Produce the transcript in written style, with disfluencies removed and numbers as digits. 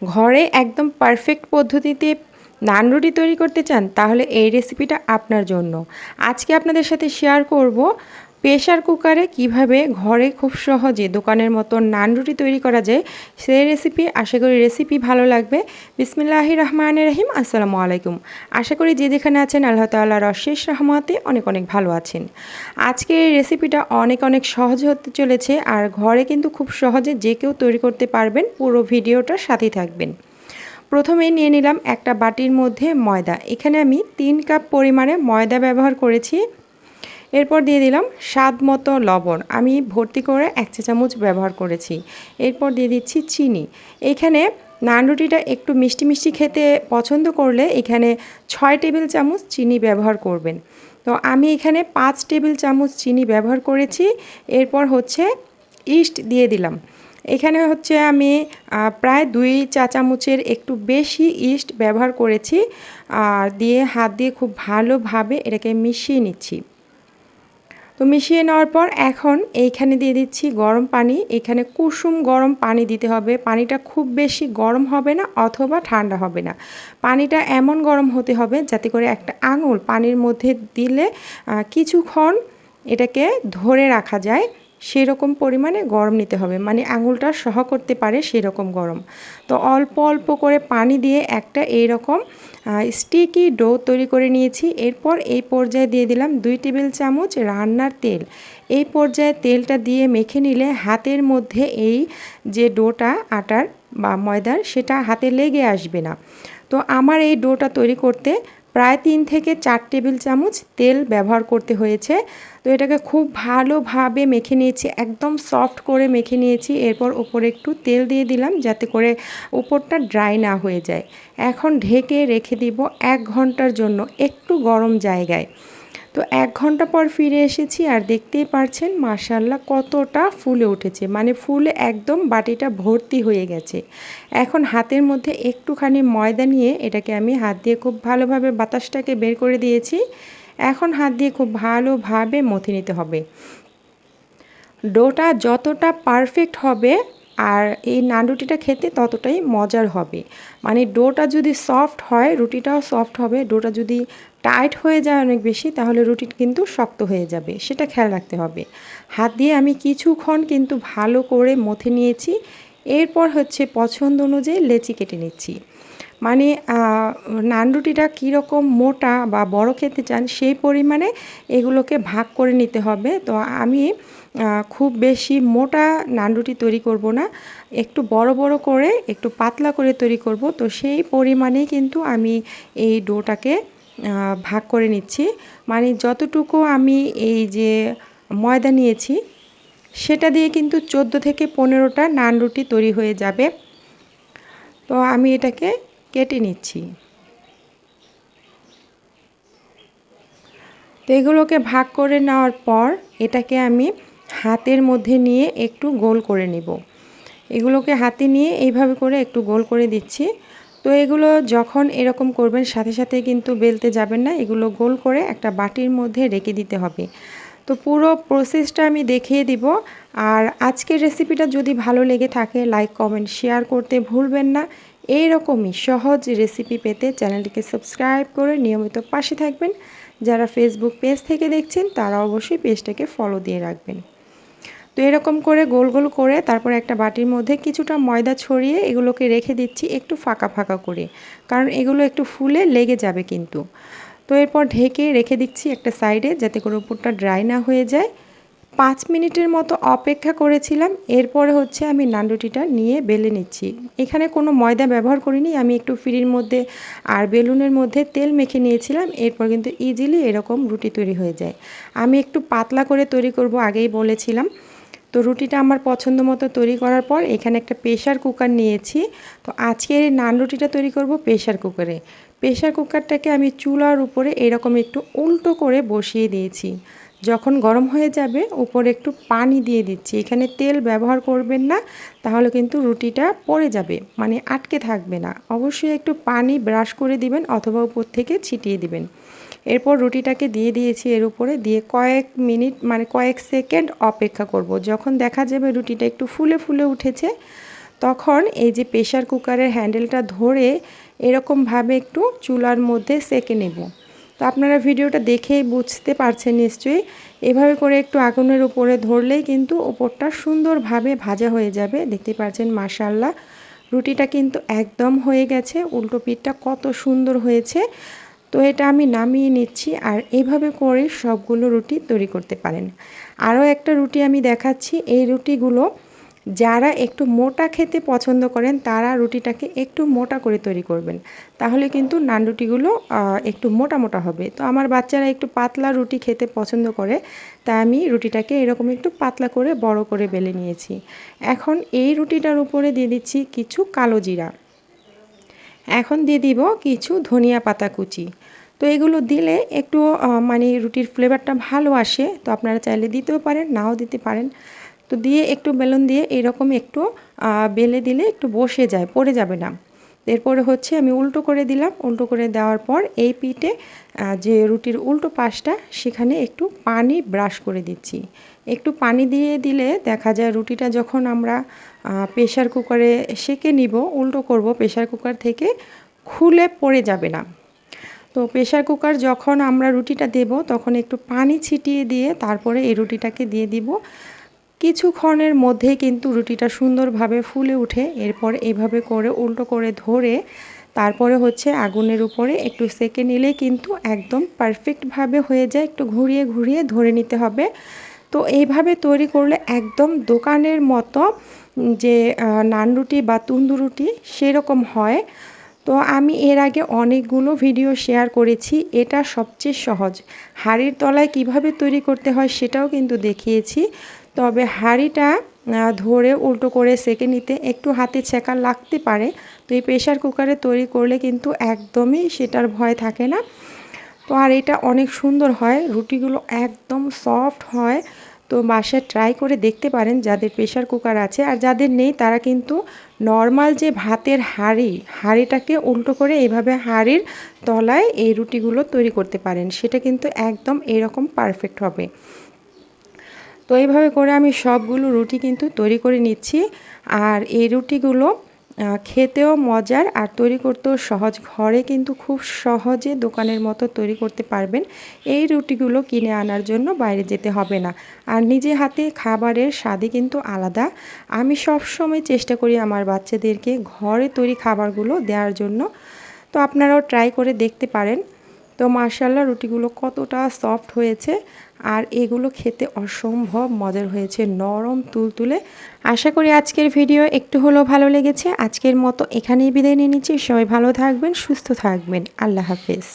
ঘরে একদম পারফেক্ট পদ্ধতিতে নান রুটি তৈরি করতে চান তাহলে এই রেসিপিটা আপনার জন্য। আজকে আপনাদের সাথে শেয়ার করব প্রেশার কুকারে কিভাবে ঘরে খুব সহজে দোকানের মতো নান রুটি তৈরি করা যায় সেই রেসিপি। আশা করি রেসিপি ভালো লাগবে। বিসমিল্লাহির রহমানির রহিম। আসসালামু আলাইকুম। আশা করি যে যেখানে আছেন আল্লাহ তাআলার অশেষ রহমতে অনেক অনেক ভালো আছেন। আজকের এই রেসিপিটা অনেক অনেক সহজ হতে চলেছে আর ঘরে কিন্তু খুব সহজে যে কেউ তৈরি করতে পারবেন। পুরো ভিডিওটার সাথেই থাকবেন। প্রথমেই নিয়ে নিলাম একটা বাটির মধ্যে ময়দা। এখানে আমি 3 কাপ পরিমাণে ময়দা ব্যবহার করেছি। এরপর দিয়ে দিলাম স্বাদ মতো লবণ, আমি ভর্তি করে 1 চা চামচ ব্যবহার করেছি। এরপর দিয়ে দিচ্ছি চিনি। এখানে নান রুটিটা একটু মিষ্টি মিষ্টি খেতে পছন্দ করলে এখানে 6 টেবিল চামচ চিনি ব্যবহার করবেন। তো আমি এখানে 5 টেবিল চামচ চিনি ব্যবহার করেছি। এরপর হচ্ছে ইস্ট দিয়ে দিলাম। এখানে হচ্ছে আমি প্রায় 2 চা চামচের একটু বেশি ইস্ট ব্যবহার করেছি। আর দিয়ে হাত দিয়ে খুব ভালোভাবে এটাকে মিশিয়ে নিচ্ছি। তো মিশিয়ে নেওয়ার পর এখন এইখানে দিয়ে দিচ্ছি গরম পানি। এখানে কুসুম গরম পানি দিতে হবে। পানিটা খুব বেশি গরম হবে না অথবা ঠান্ডা হবে না। পানিটা এমন গরম হতে হবে যাতে করে একটা আঙুল পানির মধ্যে দিলে কিছুক্ষণ এটাকে ধরে রাখা যায়, সেরকম পরিমাণে গরম নিতে হবে, মানে আঙুলটা সহ করতে পারে সেরকম গরম। তো অল্প অল্প করে পানি দিয়ে একটা এইরকম স্টিকি ডো তৈরি করে নিয়েছি। এরপর এই পর্যায়ে দিয়ে দিলাম 2 টেবিল চামচ রান্নার তেল। এই পর্যায়ে তেলটা দিয়ে মেখে নিলে হাতের মধ্যে এই যে ডোটা আটার বা ময়দার সেটা হাতে লেগে আসবে না। তো আমার এই ডোটা তৈরি করতে প্রায় 3 থেকে 4 টেবিল চামচ তেল ব্যবহার করতে হয়েছে। তো এটাকে খুব ভালোভাবে মেখে নিয়েছি, একদম সফট করে মেখে নিয়েছি। এরপর উপরে একটু তেল দিয়ে দিলাম যাতে করে উপরটা ড্রাই না হয়ে যায়। এখন ঢেকে রেখে দিব 1 ঘন্টার জন্য একটু গরম জায়গায়। তো 1 ঘন্টা পর ফিরে এসেছি আর দেখতেই পারছেন মাশাআল্লাহ কতটা ফুলে উঠেছে, মানে ফুলে একদম বাটিটা ভর্তি হয়ে গেছে। এখন হাতের মধ্যে একটুখানি ময়দা নিয়ে এটাকে আমি হাত দিয়ে খুব ভালোভাবে বাতাসটাকে বের করে দিয়েছি। এখন হাত দিয়ে খুব ভালোভাবে মথে নিতে হবে। ডোটা যতটা পারফেক্ট হবে আর এই নান রুটিটা খেতে ততটাই মজার হবে। মানে ডোটা যদি সফট হয় রুটিটাও সফট হবে, ডোটা যদি টাইট হয়ে যায় অনেক বেশি তাহলে রুটি কিন্তু শক্ত হয়ে যাবে, সেটা খেয়াল রাখতে হবে। হাত দিয়ে আমি কিছুক্ষণ কিন্তু ভালো করে মথে নিয়েছি। এরপর হচ্ছে পছন্দ অনুযায়ী লেচি কেটে নিচ্ছি। মানে নান রুটিটা কীরকম মোটা বা বড় খেতে চান সেই পরিমাণে এগুলোকে ভাগ করে নিতে হবে। তো আমি খুব বেশি মোটা নান রুটি তৈরি করব না, একটু বড় বড় করে একটু পাতলা করে তৈরি করব। তো সেই পরিমাণেই কিন্তু আমি এই ডোটাকে ভাগ করে নিচ্ছি। মানে যতটুকু আমি এই যে ময়দা নিয়েছি সেটা দিয়ে কিন্তু 14 থেকে 15টা নান রুটি তৈরি হয়ে যাবে। তো আমি এটাকে কেটে নিচ্ছি। তো এগুলোকে ভাগ করে নেওয়ার পর এটাকে আমি হাতের মধ্যে নিয়ে একটু গোল করে নেব। এগুলোকে হাতে নিয়ে এইভাবে করে একটু গোল করে দিচ্ছি। তো এগুলো যখন এরকম করবেন সাথে সাথে কিন্তু বেলতে যাবেন না, এগুলো গোল করে একটা বাটির মধ্যে রেখে দিতে হবে। তো পুরো প্রসেসটা আমি দেখিয়ে দিব। আর আজকের রেসিপিটা যদি ভালো লেগে থাকে লাইক কমেন্ট শেয়ার করতে ভুলবেন না। এই রকমই সহজ রেসিপি পেতে চ্যানেলটিকে সাবস্ক্রাইব করে নিয়মিত পাশে থাকবেন। যারা ফেসবুক পেজ থেকে দেখছেন তারা অবশ্যই পেজটাকে ফলো দিয়ে রাখবেন। তো এরকম করে গোল গোল করে তারপর একটা বাটির মধ্যে কিছুটা ময়দা ছড়িয়ে এগুলোকে রেখে দিচ্ছি একটু ফাঁকা ফাঁকা করে, কারণ এগুলো একটু ফুলে লেগে যাবে কিন্তু। তো এরপর ঢেকে রেখে দিচ্ছি একটা সাইডে যাতে করে উপরটা ড্রাই না হয়ে যায়। 5 মিনিটের মতো অপেক্ষা করেছিলাম। এরপরে হচ্ছে আমি নান রুটিটা নিয়ে বেলে নিচ্ছি। এখানে কোনো ময়দা ব্যবহার করিনি, আমি একটু ফ্রির মধ্যে আর বেলুনের মধ্যে তেল মেখে নিয়েছিলাম। এরপর কিন্তু ইজিলি এরকম রুটি তৈরি হয়ে যায়। আমি একটু পাতলা করে তৈরি করব আগেই বলেছিলাম। তো রুটিটা আমার পছন্দ মতো তৈরি করার পর এখানে একটা প্রেশার কুকার নিয়েছি। তো আজকের এই নান রুটিটা তৈরি করব প্রেশার কুকারে। প্রেশার কুকারটাকে আমি চুলার উপরে এরকম একটু উল্টো করে বসিয়ে দিয়েছি। যখন গরম হয়ে যাবে উপরে একটু পানি দিয়ে দিচ্ছি। এখানে তেল ব্যবহার করবেন না, তাহলে কিন্তু রুটিটা পড়ে যাবে, মানে আটকে থাকবে না। অবশ্যই একটু পানি ব্রাশ করে দিবেন অথবা উপর থেকে ছিটিয়ে দিবেন। এরপর রুটিটাকে দিয়ে দিয়েছি এর উপরে, দিয়ে কয়েক মিনিট মানে কয়েক সেকেন্ড অপেক্ষা করব। যখন দেখা যাবে রুটিটা একটু ফুলে ফুলে উঠেছে তখন এই যে প্রেশার কুকারের হ্যান্ডেলটা ধরে এরকমভাবে একটু চুলার মধ্যে সেঁকে নেব। তো আপনারা ভিডিওটা দেখেই বুঝতে পারছেন নিশ্চয়ই। এভাবে করে একটু আগুনের উপরে ধরলেই কিন্তু উপরটা সুন্দরভাবে ভাজা হয়ে যাবে। দেখতে পাচ্ছেন মাশাআল্লাহ রুটিটা কিন্তু একদম হয়ে গেছে। উল্টো পিঠটা কত সুন্দর হয়েছে। তো এটা আমি নামিয়ে নিচ্ছি আর এইভাবে করে সবগুলো রুটি তৈরি করতে পারেন। আরও একটা রুটি আমি দেখাচ্ছি। এই রুটিগুলো যারা একটু মোটা খেতে পছন্দ করেন তারা রুটিটাকে একটু মোটা করে তৈরি করবেন, তাহলে কিন্তু নান রুটিগুলো একটু মোটা মোটা হবে। তো আমার বাচ্চারা একটু পাতলা রুটি খেতে পছন্দ করে, তাই আমি রুটিটাকে এরকম একটু পাতলা করে বড় করে বেলে নিয়েছি। এখন এই রুটিটার উপরে দিয়ে দিচ্ছি কিছু কালো জিরা, এখন দিয়ে দিব কিছু ধনিয়া পাতা কুচি। তো এগুলো দিলে একটু মানে রুটির ফ্লেভারটা ভালো আসে। তো আপনারা চাইলে দিতেও পারেন, নাও দিতে পারেন। তো দিয়ে একটু বেলুন দিয়ে এরকম একটু বেলে দিলে একটু বসে যায়, পড়ে যাবে না। এরপরে হচ্ছে আমি উল্টো করে দিলাম। উল্টো করে দেওয়ার পর এই পিঠে যে রুটির উল্টো পাশটা সেখানে একটু পানি ব্রাশ করে দিচ্ছি। একটু পানি দিয়ে দিলে দেখা যায় রুটিটা যখন আমরা প্রেশার কুকারে সেঁকে নিব, উল্টো করব, প্রেশার কুকার থেকে খুলে পড়ে যাবে না। তো প্রেশার কুকার যখন আমরা রুটিটা দেব তখন একটু পানি ছিটিয়ে দিয়ে তারপরে এই রুটিটাকে দিয়ে দিব। কিছুক্ষণের মধ্যেই কিন্তু রুটিটা সুন্দরভাবে ফুলে উঠে। এরপর এইভাবে করে উল্টো করে ধরে তারপরে হচ্ছে আগুনের উপরে একটু সেঁকে নিলেই কিন্তু একদম পারফেক্টভাবে হয়ে যায়। একটু ঘুরিয়ে ঘুরিয়ে ধরে নিতে হবে। তো এইভাবে তৈরি করলে একদম দোকানের মতো যে নান রুটি বা তন্দুর রুটি সেরকম হয়। তো আমি এর আগে অনেকগুলো ভিডিও শেয়ার করেছি। এটা সবচেয়ে সহজ। হাঁড়ির তলায় কিভাবে তৈরি করতে হয় সেটাও কিন্তু দেখিয়েছি। তবে হাঁড়িটা ধরে উল্টো করে সেঁকে নিতে একটু হাতে ছ্যাঁকা লাগতে পারে। তো এই প্রেশার কুকারে তৈরি করলে কিন্তু একদমই সেটার ভয় থাকে না। তো আর এটা অনেক সুন্দর হয়, রুটিগুলো একদম সফট হয়। তো বাসায় ট্রাই করে দেখতে পারেন যাদের প্রেশার কুকার আছে। আর যাদের নেই তারা কিন্তু নর্মাল যে ভাতের হাঁড়িটাকে উল্টো করে এইভাবে হাঁড়ির তলায় এই রুটিগুলো তৈরি করতে পারেন, সেটা কিন্তু একদম এরকম পারফেক্ট হবে। তো এইভাবে করে আমি সবগুলো রুটি কিন্তু তৈরি করে নিচ্ছি। আর এই রুটিগুলো খেতেও মজার আর তৈরি করতেও সহজ। ঘরে কিন্তু খুব সহজে দোকানের মতো তৈরি করতে পারবেন। এই রুটিগুলো কিনে আনার জন্য বাইরে যেতে হবে না। আর নিজে হাতে খাবারের স্বাদই কিন্তু আলাদা। আমি সবসময় চেষ্টা করি আমার বাচ্চাদেরকে ঘরে তৈরি খাবারগুলো দেওয়ার জন্য। তো আপনারাও ট্রাই করে দেখতে পারেন। তো মাশাআল্লাহ রুটিগুলো কতটা সফট হয়েছে আর এগুলো খেতে অসম্ভব মজার হয়েছে, নরম তুলতুলে। আশা করি আজকের ভিডিও একটু হলেও ভালো লেগেছে। আজকের মতো এখানেই বিদায় নিয়ে নিচ্ছি। সবাই ভালো থাকবেন, সুস্থ থাকবেন। আল্লাহ হাফেজ।